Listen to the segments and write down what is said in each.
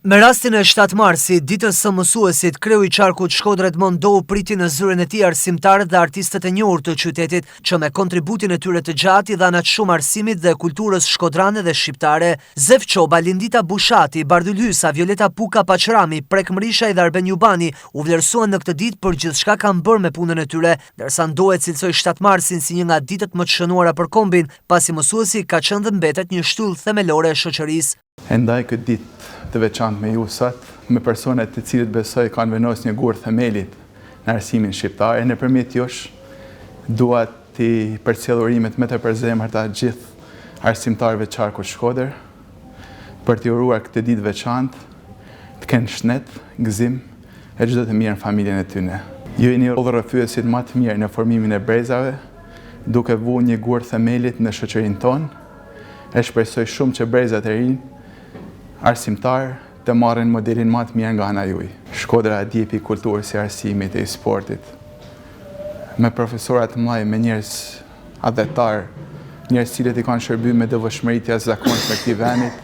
Me rastin e 7 marsit, ditës së mësuesit, kreu i qarkut Shkodër Edmond Dou priti në zyrën e tij arsimtarët dhe artistët e njohur të qytetit, që me kontributin e tyre të gjatë i dhanë shumë arsimit dhe kulturës shkodrane dhe shqiptare. Zef Qoba, Lindita Bushati, Bardhyl Hysa, Violeta Puka Paqrami, Prek Mrisha dhe Arben Jubani u vlerësuan në këtë ditë për gjithçka kanë bërë me punën e tyre, ndërsa Dou e cilësoi 7 marsin si një nga ditët më të shënuara për kombin, pasi mësuesi ka qenë dhe mbetet një shtyllë themelore e shoqërisë. E ndaj këtë ditë të veçantë me ju sot, me personat të cilët besoj kanë vendos një gurë themelit në arsimin shqiptar, e nëpërmjet jush dua të përcjell urimet më të përzemërta gjithë arsimtarëve të qarkut Shkodër për t'i uruar këtë ditë veçantë, të kenë shëndet, gëzim e çdo të mirë në familjen e tyre. Ju jeni udhërrëfyesit më të mirë në formimin e brezave, duke vënë një gurë themelit në shoqërinë tonë. E shpresoj shumë që brezat e rinj arsimtar të marrin modelin më të mirë nga ana juaj. Shkodra djepi kulturës së arsimit e sportit. Me profesorat mëdhej, me njerëz adhetar, njerëz cilët i kanë shërbyer me devotshmëri të jashtëzakonshme këtij vendit.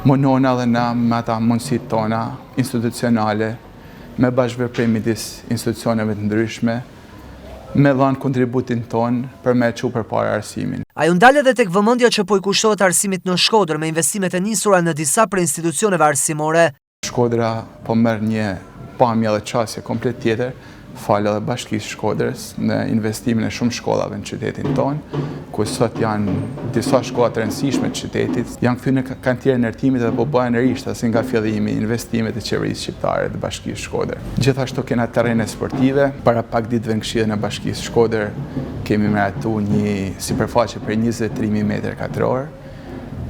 Munona dhe na me ata mundësitë tona institucionale, me bashkëveprim midis institucioneve të ndryshme, me dhanë kontributin ton për me çu përpara arsimin. Ai u ndal edhe tek vëmendja që po i kushtohet arsimit në Shkodër me investimet e nisura në disa prej institucioneve arsimore. Shkodra po merr një pamje dhe çështje komplet tjetër, falë edhe Bashkisë Shkodrës në investimin e shumë shkollave në qytetin tonë, ku sot janë disa shkolla të rëndësishme të qytetit, janë kthyer në kantierën e ndërtimit dhe po bëhen rishta si nga fillimi investimet e qeverisë shqiptare dhe Bashkisë Shkodër. Gjithashtu kena terrene sportive, para pak ditëve në Këshillin e Bashkisë Shkodër kemi miratuar një sipërfaqe për 23.000 m2.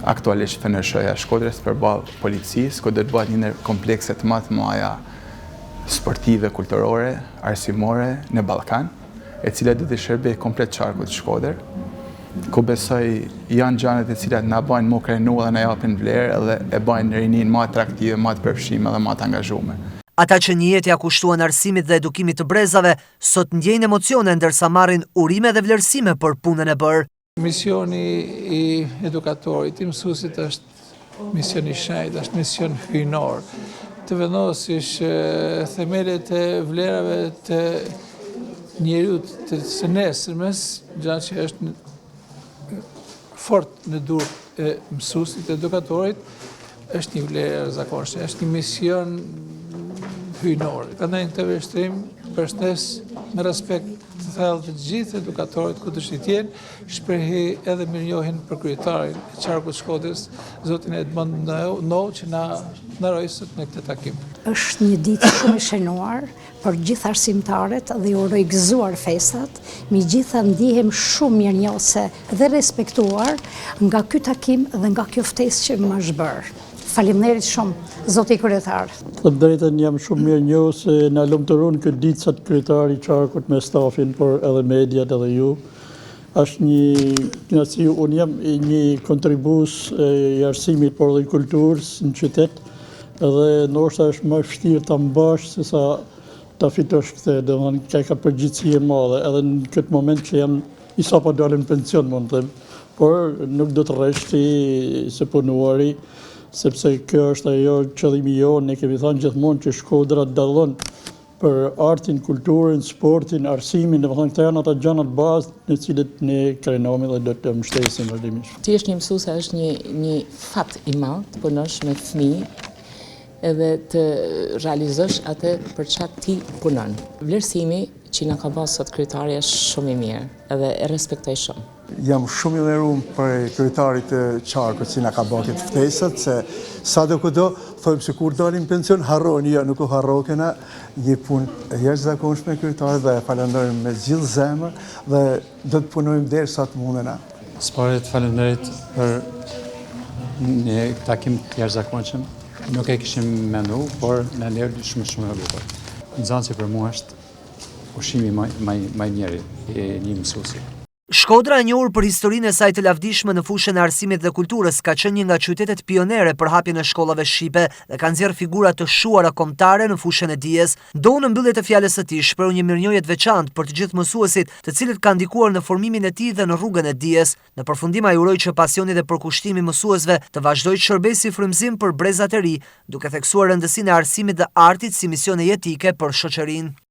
Aktualisht FNSH-ja Shkodrës përballë policisë, ku do të bëhet një komplekse të më të mëdha sportive, kulturore, arsimore në Ballkan, e cila do të shërbejë komplet qarkut Shkodër, ku besoj janë gjanet e cilat na bajnë më krenu dhe na japin vlerë edhe e bajnë rinin më atraktive, më të përfshime dhe më të angazhuar. Ata që një jetë ja kushtuan arsimit dhe edukimit të brezave, sot ndjejnë emocione ndërsa marrin urime dhe vlerësime për punën e bërë. Misioni i edukatorit, i mësuesit është mision i shenjtë, është mision hyjnor, të vendosish themelet e vlerave të njerëzit të së nesërmes, gjë që është fort në durë e mësuesit, edukatorit, është një vlerë e jashtëzakonshme, është një mision hyjnor. Prandaj në këtë vështrim përshëndes me respekt të thellë të gjithë edukatorët ku të jenë, shprehi edhe mirënjohjen për kryetarin e qarkut Shkodrës, zotin Edmond Dou, që na ndaroi sot në këtë takim. Është një ditë shumë e shënuar për gjithë arsimtarët dhe ju uroj gëzuar festat, megjithatë ndihem shumë mirënjohëse dhe respektuar nga ky takim dhe nga kjo ftesë që më është bërë. Faleminderit shumë, zoti kryetar. Të drejtën jam shumë mirënjohës se na lumturon këtë ditë sa kryetari i qarkut me stafin, por edhe mediat edhe ju. Është një kënaqësi, unë jam një kontribues i arsimit por dhe i kulturës në qytet, edhe ndoshta është më vështirë ta mbash se sa ta fitosh këtë, domethënë ka përgjegjësi e madhe, edhe në këtë moment që jam i sapo dalën në pension, mund të them, por nuk do të rreshti se punuari, sepse kjo është ajo qëllimi jonë, ne kemi thënë gjithmonë që Shkodra dallon për artin, kulturën, sportin, arsimin, domethënë këto janë ata gjanat bazë në cilët ne krenohemi dhe do të mbështesim vazhdimisht. Ti je një mësuese, është një fat i madh të punosh me fëmijë edhe të realizosh atë për çfarë ti punon. Vlerësimi që na ka bërë sot kryetari është shumë i mirë edhe e respektoj shumë. Jam shumë i nderuar për kryetarit të qarkut që na ka bërë këtë ftesë, se sadokudo thojmë se kur dalim pension harroni, jo nuk u harrokena, një punë e jashtëzakonshme kryetarit dhe falenderojmë me gjithë zemër dhe do të punojmë derisa të mundena. Sparet falenderit për një takim të jashtëzakonshëm. Nuk e kishim menduar, por në lërë shumë e bukur. Nxënësi për mua është ushqimi më i mirë i një mësuesi. Shkodra, e njohur për historinë e saj të lavdishme në fushën e arsimit dhe kulturës, ka qenë një nga qytetet pionere për hapjen e shkollave shqipe dhe ka nxjerrë figura të shuara kombëtare në fushën e dijes. Do në mbyllje të fjalës së tij shpreu një mirënjohje të veçantë për të gjithë mësuesit, të cilët kanë ndikuar në formimin e tij dhe në rrugën e dijes. Në përfundim ai uroi që pasioni dhe përkushtimi i mësuesve të vazhdojë të shërbejë si frymëzim për brezat e ri, duke theksuar rëndësinë e arsimit dhe artit si misione jetike për shoqërinë.